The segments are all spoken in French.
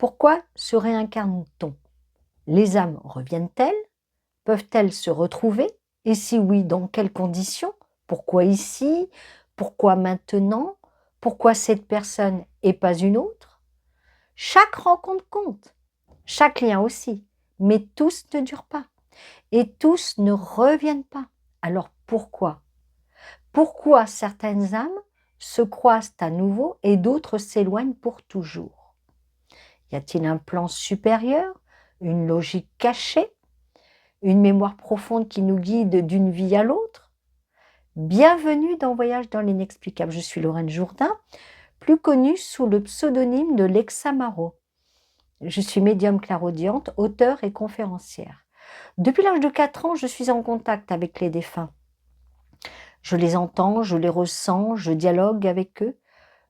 Pourquoi se réincarne-t-on? Les âmes reviennent-elles? Peuvent-elles se retrouver? Et si oui, dans quelles conditions? Pourquoi ici? Pourquoi maintenant? Pourquoi cette personne et pas une autre? Chaque rencontre compte, chaque lien aussi, mais tous ne durent pas et tous ne reviennent pas. Alors pourquoi? Pourquoi certaines âmes se croisent à nouveau et d'autres s'éloignent pour toujours? Y a-t-il un plan supérieur, une logique cachée, une mémoire profonde qui nous guide d'une vie à l'autre? Bienvenue dans Voyage dans l'inexplicable. Je suis Lorraine Jourdain, plus connue sous le pseudonyme de Lexa Marot. Je suis médium clairaudiente, auteure et conférencière. Depuis l'âge de 4 ans, je suis en contact avec les défunts. Je les entends, je les ressens, je dialogue avec eux,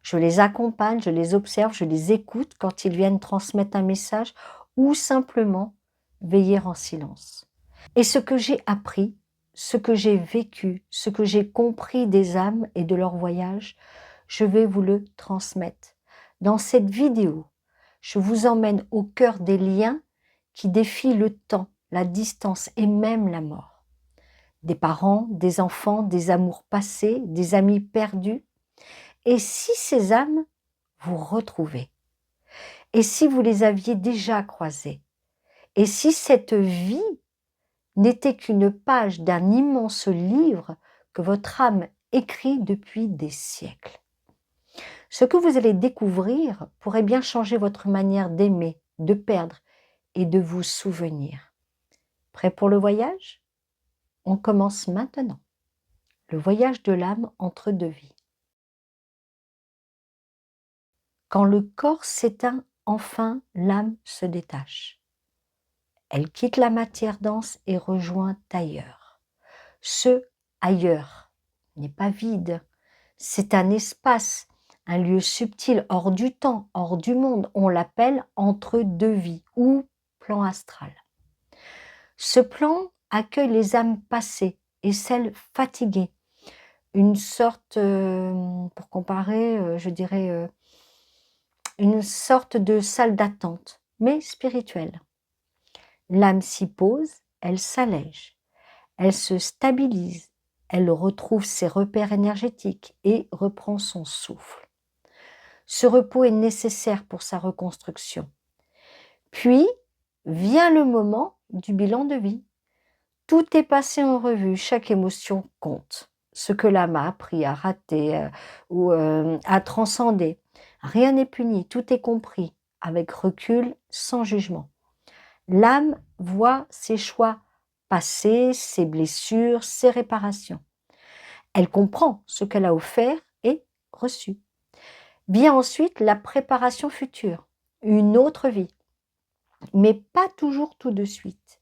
je les accompagne, je les observe, je les écoute quand ils viennent transmettre un message ou simplement veiller en silence. Et ce que j'ai appris, ce que j'ai vécu, ce que j'ai compris des âmes et de leur voyage, je vais vous le transmettre. Dans cette vidéo, je vous emmène au cœur des liens qui défient le temps, la distance et même la mort. Des parents, des enfants, des amours passés, des amis perdus. Et si ces âmes vous retrouvez? Et si vous les aviez déjà croisées? Et si cette vie n'était qu'une page d'un immense livre que votre âme écrit depuis des siècles? Ce que vous allez découvrir pourrait bien changer votre manière d'aimer, de perdre et de vous souvenir. Prêt pour le voyage? On commence maintenant. Le voyage de l'âme entre deux vies. Quand le corps s'éteint, enfin l'âme se détache. Elle quitte la matière dense et rejoint ailleurs. Ce ailleurs n'est pas vide, c'est un espace, un lieu subtil hors du temps, hors du monde. On l'appelle entre deux vies ou plan astral. Ce plan accueille les âmes passées et celles fatiguées. Une sorte, pour comparer, je dirais, une sorte de salle d'attente, mais spirituelle. L'âme s'y pose, elle s'allège, elle se stabilise, elle retrouve ses repères énergétiques et reprend son souffle. Ce repos est nécessaire pour sa reconstruction. Puis vient le moment du bilan de vie. Tout est passé en revue, chaque émotion compte. Ce que l'âme a appris, a raté ou a transcendé. Rien n'est puni, tout est compris, avec recul, sans jugement. L'âme voit ses choix passés, ses blessures, ses réparations. Elle comprend ce qu'elle a offert et reçu. Vient ensuite la préparation future, une autre vie, mais pas toujours tout de suite.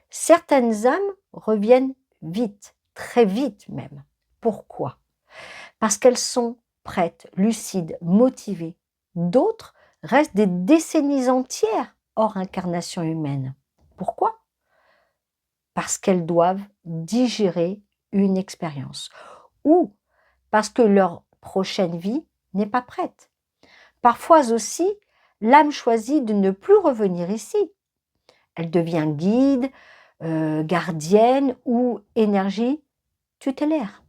Certaines âmes reviennent vite, très vite même. Pourquoi? Parce qu'elles sont prêtes, lucides, motivées. D'autres restent des décennies entières hors incarnation humaine. Pourquoi? Parce qu'elles doivent digérer une expérience ou parce que leur prochaine vie n'est pas prête. Parfois aussi, l'âme choisit de ne plus revenir ici. Elle devient guide, gardienne ou énergie tutélaire.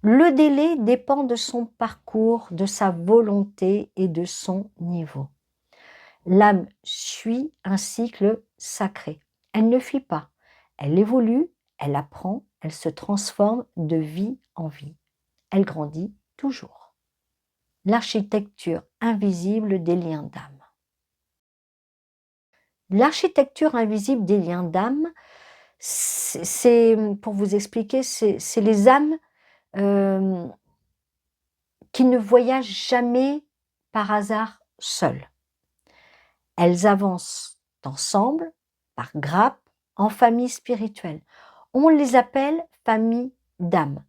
Le délai dépend de son parcours, de sa volonté et de son niveau. L'âme suit un cycle sacré. Elle ne fuit pas. Elle évolue, elle apprend, elle se transforme de vie en vie. Elle grandit toujours. L'architecture invisible des liens d'âme. L'architecture invisible des liens d'âme, c'est, pour vous expliquer, c'est les âmes qui ne voyagent jamais par hasard seules. Elles avancent ensemble, par grappes, en famille spirituelle. On les appelle familles d'âmes.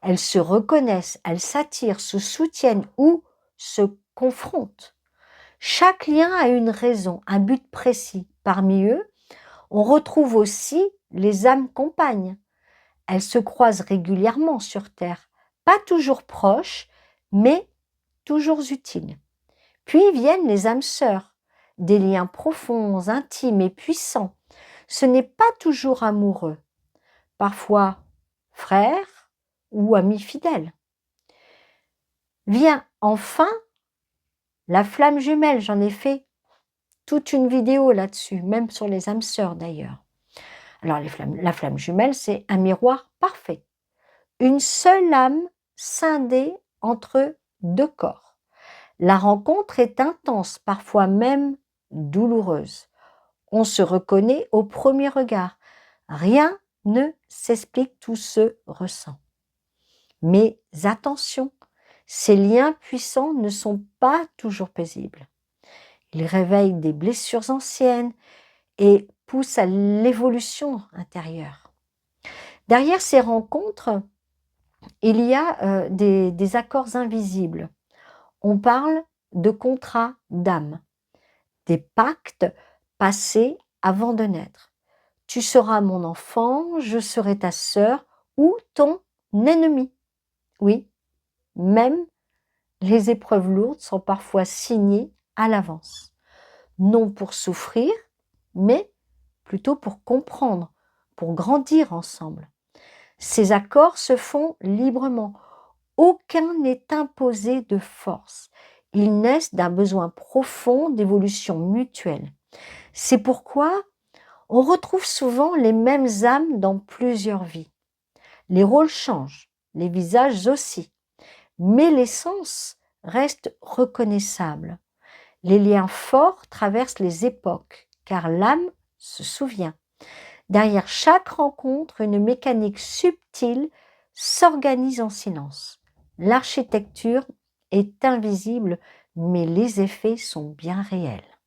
Elles se reconnaissent, elles s'attirent, se soutiennent ou se confrontent. Chaque lien a une raison, un but précis. Parmi eux, on retrouve aussi les âmes compagnes. Elles se croisent régulièrement sur Terre, pas toujours proches, mais toujours utiles. Puis viennent les âmes sœurs, des liens profonds, intimes et puissants. Ce n'est pas toujours amoureux, parfois frère ou ami fidèle. Vient enfin la flamme jumelle, j'en ai fait toute une vidéo là-dessus, même sur les âmes sœurs d'ailleurs. Alors la flamme jumelle, c'est un miroir parfait. Une seule âme scindée entre deux corps. La rencontre est intense, parfois même douloureuse. On se reconnaît au premier regard. Rien ne s'explique, tout se ressent. Mais attention, ces liens puissants ne sont pas toujours paisibles. Ils réveillent des blessures anciennes et poussent à l'évolution intérieure. Derrière ces rencontres, il y a des accords invisibles. On parle de contrats d'âme, des pactes passés avant de naître. Tu seras mon enfant, je serai ta sœur ou ton ennemi. Oui, même les épreuves lourdes sont parfois signées à l'avance. Non pour souffrir, mais plutôt pour comprendre, pour grandir ensemble. Ces accords se font librement. Aucun n'est imposé de force. Ils naissent d'un besoin profond d'évolution mutuelle. C'est pourquoi on retrouve souvent les mêmes âmes dans plusieurs vies. Les rôles changent, les visages aussi, mais l'essence reste reconnaissable. Les liens forts traversent les époques, car l'âme se souvient. Derrière chaque rencontre, une mécanique subtile s'organise en silence. L'architecture est invisible, mais les effets sont bien réels.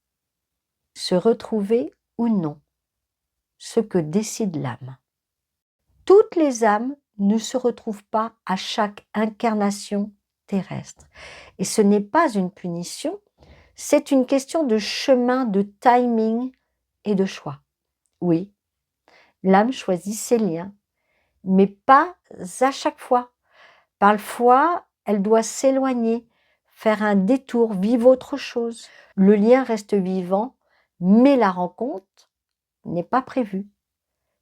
Se retrouver ou non, ce que décide l'âme. Toutes les âmes ne se retrouvent pas à chaque incarnation terrestre. Et ce n'est pas une punition, c'est une question de chemin, de timing et de choix. Oui, l'âme choisit ses liens, mais pas à chaque fois. Parfois, elle doit s'éloigner, faire un détour, vivre autre chose. Le lien reste vivant, mais la rencontre n'est pas prévue.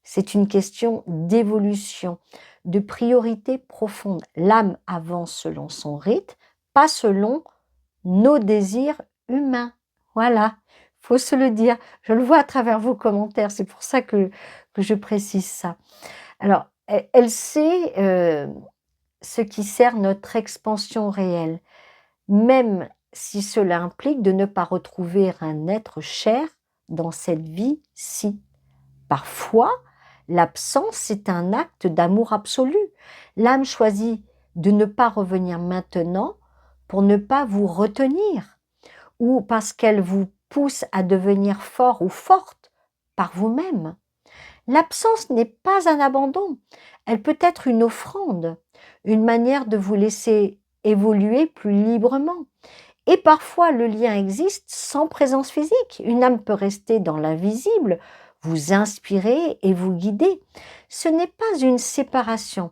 C'est une question d'évolution, de priorité profonde. L'âme avance selon son rythme, pas selon nos désirs humains. Voilà, il faut se le dire. Je le vois à travers vos commentaires, c'est pour ça que je précise ça. Alors, elle sait ce qui sert notre expansion réelle, même si cela implique de ne pas retrouver un être cher dans cette vie-ci. Parfois, l'absence est un acte d'amour absolu. L'âme choisit de ne pas revenir maintenant pour ne pas vous retenir, ou parce qu'elle vous pousse à devenir fort ou forte par vous-même. L'absence n'est pas un abandon, elle peut être une offrande, une manière de vous laisser évoluer plus librement. Et parfois, le lien existe sans présence physique. Une âme peut rester dans l'invisible, vous inspirer et vous guider. Ce n'est pas une séparation,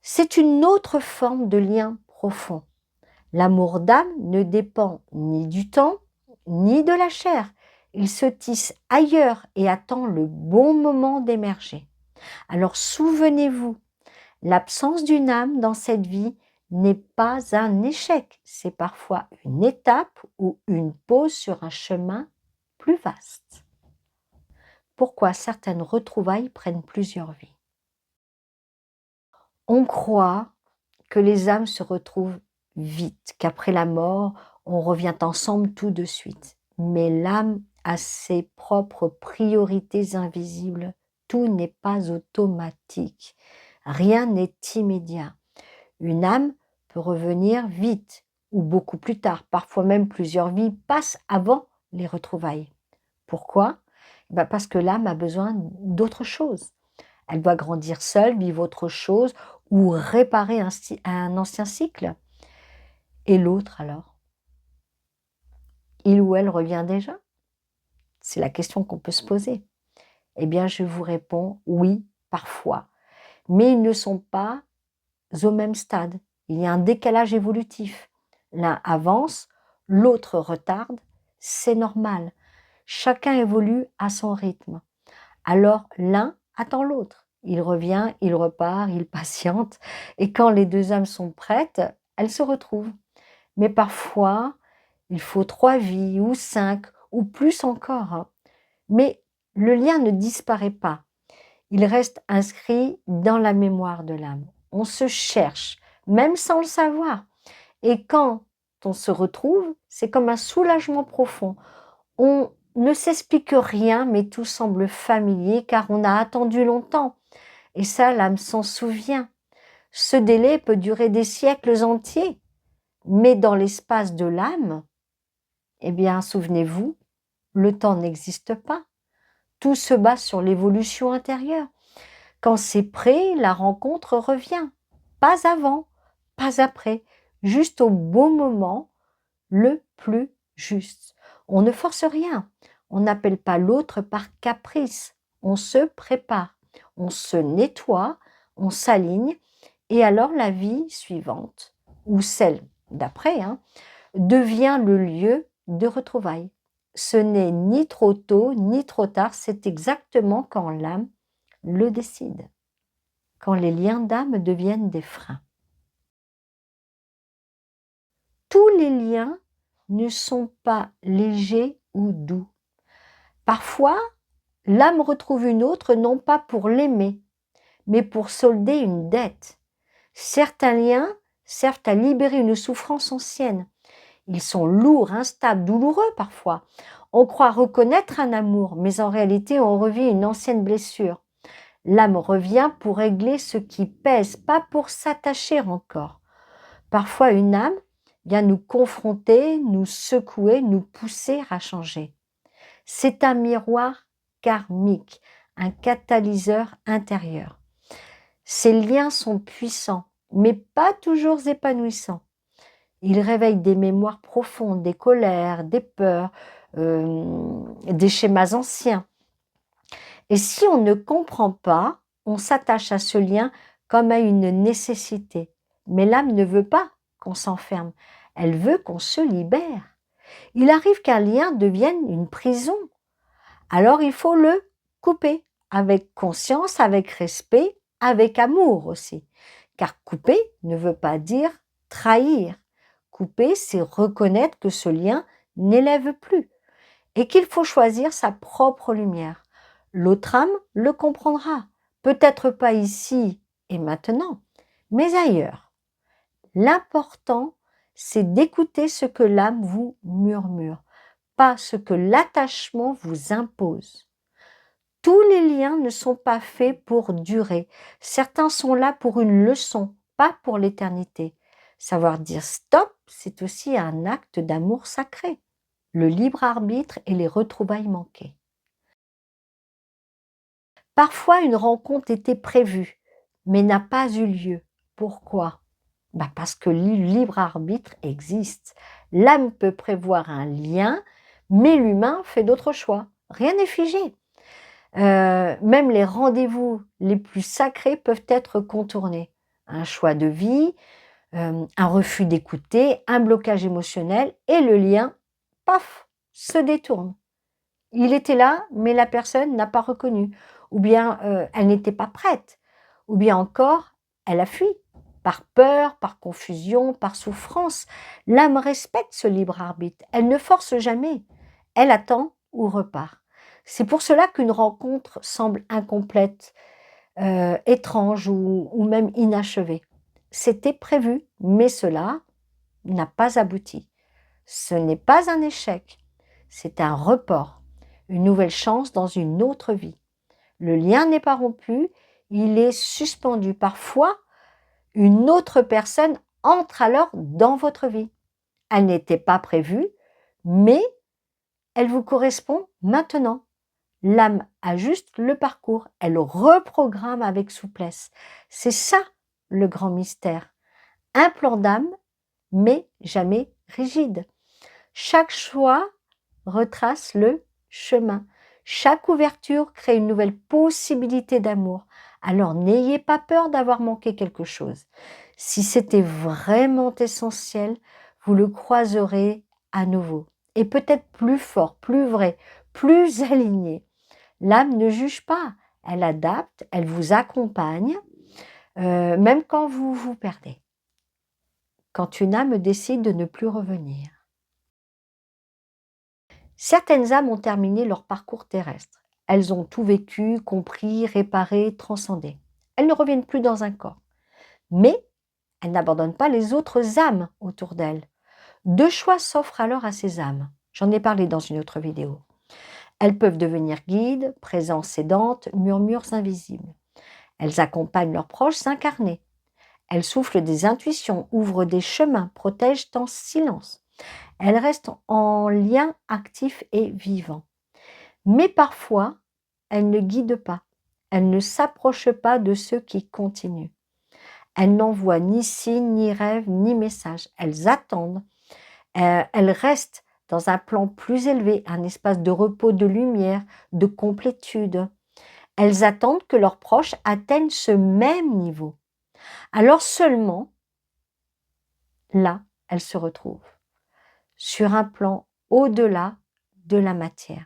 c'est une autre forme de lien profond. L'amour d'âme ne dépend ni du temps, ni de la chair. Il se tisse ailleurs et attend le bon moment d'émerger. Alors souvenez-vous, l'absence d'une âme dans cette vie n'est pas un échec, c'est parfois une étape ou une pause sur un chemin plus vaste. Pourquoi certaines retrouvailles prennent plusieurs vies? On croit que les âmes se retrouvent vite, qu'après la mort, on revient ensemble tout de suite. Mais l'âme a ses propres priorités invisibles. Tout n'est pas automatique. Rien n'est immédiat. Une âme peut revenir vite ou beaucoup plus tard. Parfois même plusieurs vies passent avant les retrouvailles. Pourquoi? Parce que l'âme a besoin d'autre chose. Elle doit grandir seule, vivre autre chose ou réparer un ancien cycle. Et l'autre alors? Il ou elle revient déjà? C'est la question qu'on peut se poser. Eh bien, je vous réponds oui, parfois. Mais ils ne sont pas au même stade. Il y a un décalage évolutif. L'un avance, l'autre retarde. c'est normal. Chacun évolue à son rythme. Alors l'un attend l'autre. Il revient, il repart, il patiente, et quand les deux âmes sont prêtes, elles se retrouvent. Mais parfois, il faut 3 vies ou 5 ou plus encore, hein. Mais le lien ne disparaît pas. Il reste inscrit dans la mémoire de l'âme. On se cherche, même sans le savoir. Et quand on se retrouve, c'est comme un soulagement profond. On ne s'explique rien, mais tout semble familier car on a attendu longtemps. Et ça, l'âme s'en souvient. Ce délai peut durer des siècles entiers. Mais dans l'espace de l'âme, eh bien, souvenez-vous, le temps n'existe pas. Tout se base sur l'évolution intérieure. Quand c'est prêt, la rencontre revient. Pas avant, pas après, juste au bon moment, le plus juste. On ne force rien. On n'appelle pas l'autre par caprice. On se prépare, on se nettoie, on s'aligne, et alors la vie suivante, ou celle d'après, hein, devient le lieu de retrouvailles. Ce n'est ni trop tôt ni trop tard, c'est exactement quand l'âme le décide, quand les liens d'âme deviennent des freins. Tous les liens ne sont pas légers ou doux. Parfois, l'âme retrouve une autre non pas pour l'aimer, mais pour solder une dette. Certains liens servent à libérer une souffrance ancienne. Ils sont lourds, instables, douloureux parfois. On croit reconnaître un amour, mais en réalité on revit une ancienne blessure. L'âme revient pour régler ce qui pèse, pas pour s'attacher encore. Parfois une âme vient nous confronter, nous secouer, nous pousser à changer. C'est un miroir karmique, un catalyseur intérieur. Ces liens sont puissants, mais pas toujours épanouissants. Ils réveillent des mémoires profondes, des colères, des peurs, des schémas anciens. Et si on ne comprend pas, on s'attache à ce lien comme à une nécessité. Mais l'âme ne veut pas qu'on s'enferme, elle veut qu'on se libère. Il arrive qu'un lien devienne une prison. Alors il faut le couper, avec conscience, avec respect, avec amour aussi. Car couper ne veut pas dire trahir. Couper, c'est reconnaître que ce lien n'élève plus et qu'il faut choisir sa propre lumière. L'autre âme le comprendra, peut-être pas ici et maintenant, mais ailleurs. L'important, c'est d'écouter ce que l'âme vous murmure, pas ce que l'attachement vous impose. Tous les liens ne sont pas faits pour durer. Certains sont là pour une leçon, pas pour l'éternité. Savoir dire stop, c'est aussi un acte d'amour sacré. Le libre arbitre et les retrouvailles manquées. Parfois, une rencontre était prévue, mais n'a pas eu lieu. Pourquoi? Parce que le libre arbitre existe. L'âme peut prévoir un lien, mais l'humain fait d'autres choix. Rien n'est figé. Même les rendez-vous les plus sacrés peuvent être contournés. Un choix de vie, un refus d'écouter, un blocage émotionnel et le lien, paf, se détourne. Il était là, mais la personne n'a pas reconnu. Ou bien elle n'était pas prête. Ou bien encore, elle a fui. Par peur, par confusion, par souffrance. L'âme respecte ce libre arbitre. Elle ne force jamais. Elle attend ou repart. C'est pour cela qu'une rencontre semble incomplète, étrange ou même inachevée. C'était prévu, mais cela n'a pas abouti. Ce n'est pas un échec, c'est un report, une nouvelle chance dans une autre vie. Le lien n'est pas rompu, il est suspendu. Parfois, une autre personne entre alors dans votre vie. Elle n'était pas prévue, mais elle vous correspond maintenant. L'âme ajuste le parcours, elle reprogramme avec souplesse. C'est ça le grand mystère. Un plan d'âme, mais jamais rigide. Chaque choix retrace le chemin. Chaque ouverture crée une nouvelle possibilité d'amour. Alors n'ayez pas peur d'avoir manqué quelque chose. Si c'était vraiment essentiel, vous le croiserez à nouveau. et peut-être plus fort, plus vrai, plus aligné. L'âme ne juge pas, elle adapte, elle vous accompagne, même quand vous vous perdez. Quand une âme décide de ne plus revenir. Certaines âmes ont terminé leur parcours terrestre. Elles ont tout vécu, compris, réparé, transcendé. Elles ne reviennent plus dans un corps. Mais elles n'abandonnent pas les autres âmes autour d'elles. Deux choix s'offrent alors à ces âmes. J'en ai parlé dans une autre vidéo. Elles peuvent devenir guides, présences aidantes, murmures invisibles. Elles accompagnent leurs proches incarnés. Elles soufflent des intuitions, ouvrent des chemins, protègent en silence. Elles restent en lien actif et vivant. Mais parfois, elles ne guident pas. Elles ne s'approchent pas de ceux qui continuent. Elles n'envoient ni signes, ni rêves, ni messages. Elles attendent. Elles restent dans un plan plus élevé, un espace de repos, de lumière, de complétude. Elles attendent que leurs proches atteignent ce même niveau. Alors seulement, là, elles se retrouvent sur un plan au-delà de la matière.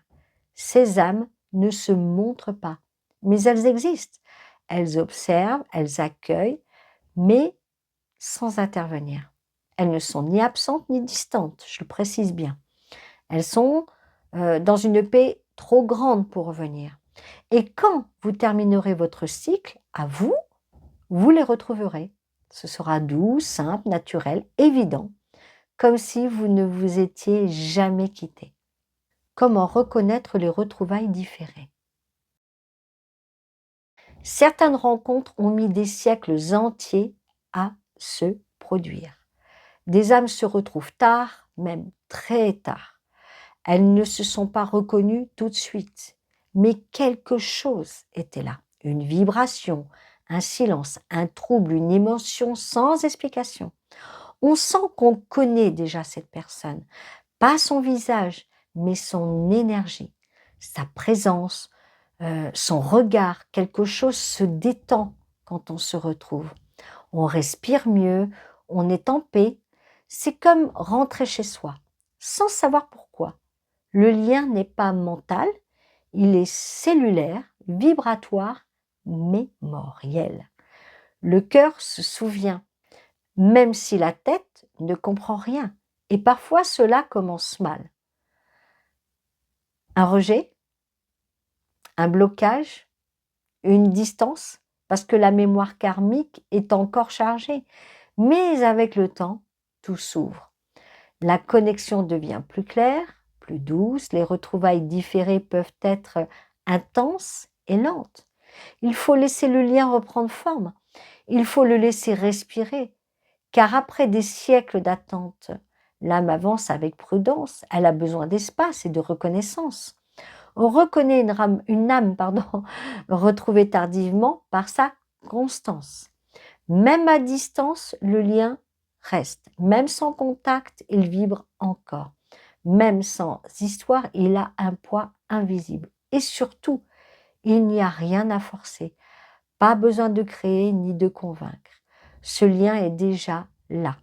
Ces âmes ne se montrent pas, mais elles existent. Elles observent, elles accueillent, mais sans intervenir. Elles ne sont ni absentes ni distantes, je le précise bien. Elles sont dans une paix trop grande pour revenir. Et quand vous terminerez votre cycle, à vous, vous les retrouverez. Ce sera doux, simple, naturel, évident, comme si vous ne vous étiez jamais quittés. Comment reconnaître les retrouvailles différées? Certaines rencontres ont mis des siècles entiers à se produire. Des âmes se retrouvent tard, même très tard. Elles ne se sont pas reconnues tout de suite, mais quelque chose était là. Une vibration, un silence, un trouble, une émotion sans explication. On sent qu'on connaît déjà cette personne, pas son visage, mais son énergie, sa présence, son regard. Quelque chose se détend quand on se retrouve. On respire mieux, on est en paix. C'est comme rentrer chez soi, sans savoir pourquoi. Le lien n'est pas mental, il est cellulaire, vibratoire, mémoriel. Le cœur se souvient, même si la tête ne comprend rien. Et parfois, cela commence mal. Un rejet, un blocage, une distance, parce que la mémoire karmique est encore chargée. Mais avec le temps, tout s'ouvre. La connexion devient plus claire, plus douce, les retrouvailles différées peuvent être intenses et lentes. Il faut laisser le lien reprendre forme, il faut le laisser respirer, car après des siècles d'attente, l'âme avance avec prudence, elle a besoin d'espace et de reconnaissance. On reconnaît une âme retrouvée tardivement par sa constance. Même à distance, le lien reste. Même sans contact, il vibre encore. Même sans histoire, il a un poids invisible. Et surtout, il n'y a rien à forcer. Pas besoin de créer ni de convaincre. Ce lien est déjà là.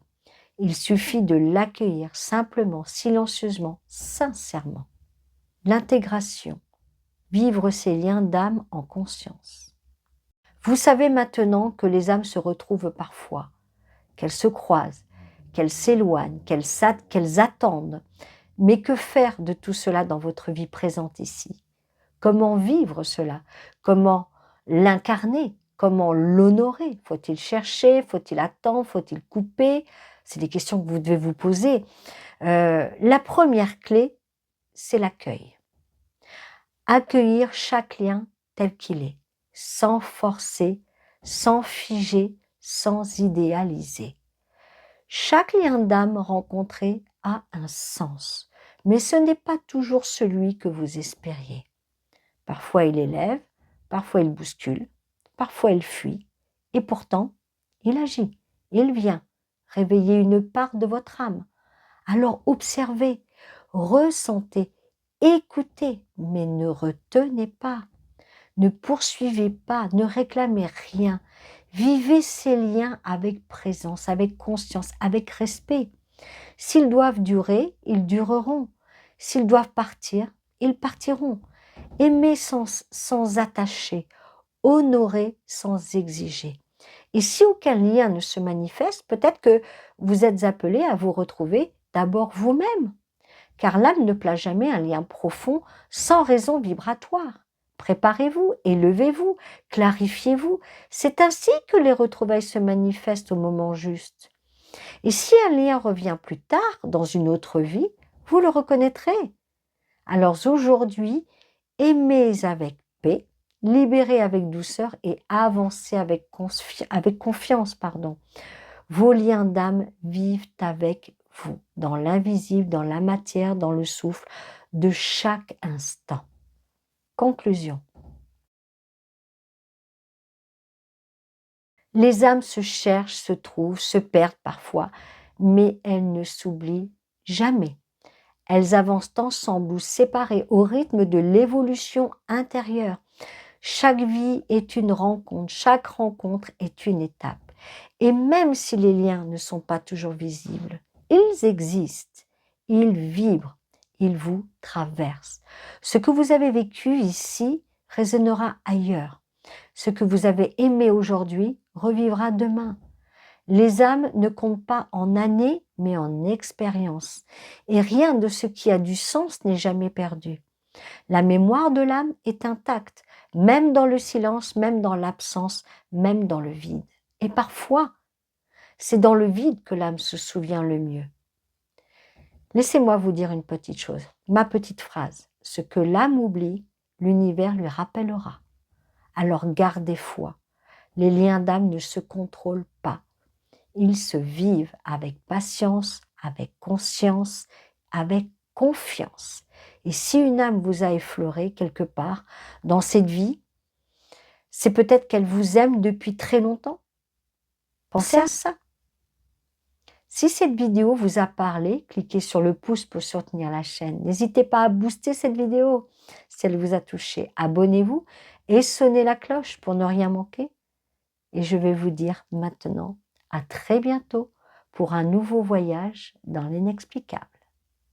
Il suffit de l'accueillir simplement, silencieusement, sincèrement. L'intégration. Vivre ces liens d'âme en conscience. Vous savez maintenant que les âmes se retrouvent parfois, qu'elles se croisent, qu'elles s'éloignent, qu'elles attendent. Mais que faire de tout cela dans votre vie présente ici? Comment vivre cela? Comment l'incarner? Comment l'honorer? Faut-il chercher? Faut-il attendre? Faut-il couper? C'est des questions que vous devez vous poser. La première clé, c'est l'accueil. Accueillir chaque lien tel qu'il est, sans forcer, sans figer, sans idéaliser. Chaque lien d'âme rencontré a un sens, mais ce n'est pas toujours celui que vous espériez. Parfois il élève, parfois il bouscule, parfois il fuit, et pourtant il agit, il vient réveiller une part de votre âme. Alors observez, ressentez, écoutez, mais ne retenez pas, ne poursuivez pas, ne réclamez rien. Vivez ces liens avec présence, avec conscience, avec respect. S'ils doivent durer, ils dureront. S'ils doivent partir, ils partiront. Aimer sans attacher, honorer sans exiger. Et si aucun lien ne se manifeste, peut-être que vous êtes appelé à vous retrouver d'abord vous-même, car l'âme ne place jamais un lien profond sans raison vibratoire. Préparez-vous, élevez-vous, clarifiez-vous. C'est ainsi que les retrouvailles se manifestent au moment juste. Et si un lien revient plus tard, dans une autre vie, vous le reconnaîtrez. Alors aujourd'hui, aimez avec paix, libérez avec douceur et avancez avec confiance. Vos liens d'âme vivent avec vous, dans l'invisible, dans la matière, dans le souffle, de chaque instant. Conclusion. Les âmes se cherchent, se trouvent, se perdent parfois, mais elles ne s'oublient jamais. Elles avancent ensemble ou séparées au rythme de l'évolution intérieure. Chaque vie est une rencontre, chaque rencontre est une étape. Et même si les liens ne sont pas toujours visibles, ils existent, ils vibrent, ils vous traversent. Ce que vous avez vécu ici résonnera ailleurs. Ce que vous avez aimé aujourd'hui revivra demain. Les âmes ne comptent pas en années, mais en expérience. Et rien de ce qui a du sens n'est jamais perdu. La mémoire de l'âme est intacte, même dans le silence, même dans l'absence, même dans le vide. Et parfois, c'est dans le vide que l'âme se souvient le mieux. Laissez-moi vous dire une petite chose, ma petite phrase. Ce que l'âme oublie, l'univers lui rappellera. Alors gardez foi. Les liens d'âme ne se contrôlent pas. Ils se vivent avec patience, avec conscience, avec confiance. Et si une âme vous a effleuré quelque part dans cette vie, c'est peut-être qu'elle vous aime depuis très longtemps. Pensez à ça. Si cette vidéo vous a parlé, cliquez sur le pouce pour soutenir la chaîne. N'hésitez pas à booster cette vidéo si elle vous a touché. Abonnez-vous et sonnez la cloche pour ne rien manquer. Et je vais vous dire maintenant à très bientôt pour un nouveau voyage dans l'inexplicable.